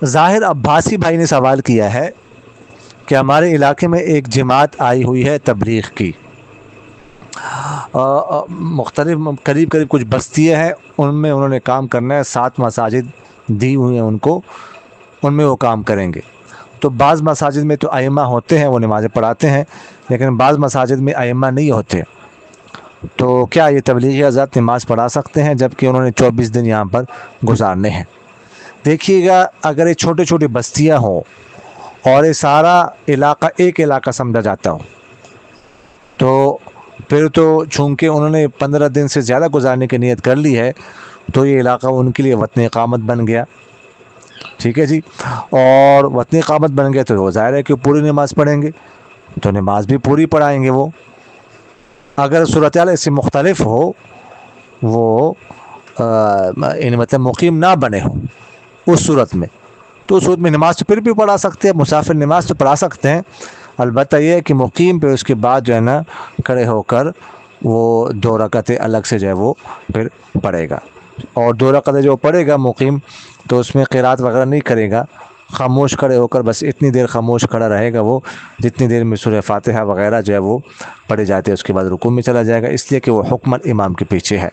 ظاہر عباسی بھائی نے سوال کیا ہے کہ ہمارے علاقے میں ایک جماعت آئی ہوئی ہے تبلیغ کی، مختلف قریب کچھ بستیاں ہیں، ان میں انہوں نے کام کرنا ہے، 7 مساجد دی ہوئی ہیں ان کو، ان میں وہ کام کریں گے۔ تو بعض مساجد میں تو ائمہ ہوتے ہیں، وہ نمازیں پڑھاتے ہیں، لیکن بعض مساجد میں ائمہ نہیں ہوتے، تو کیا یہ تبلیغی حضرات نماز پڑھا سکتے ہیں جبکہ انہوں نے 24 دن یہاں پر گزارنے ہیں؟ دیکھیے گا، اگر یہ چھوٹے چھوٹی بستیاں ہوں اور یہ سارا علاقہ ایک علاقہ سمجھا جاتا ہو، تو پھر تو چونکہ انہوں نے 15 دن سے زیادہ گزارنے کی نیت کر لی ہے، تو یہ علاقہ ان کے لیے وطن اقامت بن گیا، ٹھیک ہے جی۔ اور وطن اقامت بن گیا تو وہ ظاہر ہے کہ پوری نماز پڑھیں گے، تو نماز بھی پوری پڑھائیں گے وہ۔ اگر صورتحال اس سے مختلف ہو، وہ مطلب مقیم نہ بنے ہو اس صورت میں، تو اس صورت میں نماز تو پھر بھی پڑھا سکتے ہیں، مسافر نماز تو پڑھا سکتے ہیں، البتہ یہ ہے کہ مقیم پہ اس کے بعد جو ہے نا کھڑے ہو کر وہ 2 رکعتیں الگ سے جو ہے وہ پھر پڑھے گا، اور 2 رکعتیں جو پڑھے گا مقیم تو اس میں قرات وغیرہ نہیں کرے گا، خاموش کھڑے ہو کر بس اتنی دیر خاموش کھڑا رہے گا وہ جتنی دیر میں سورہ فاتحہ وغیرہ جو ہے وہ پڑھے جاتے ہیں، اس کے بعد رکوع میں چلا جائے گا، اس لیے کہ وہ حکماً امام کے پیچھے ہے۔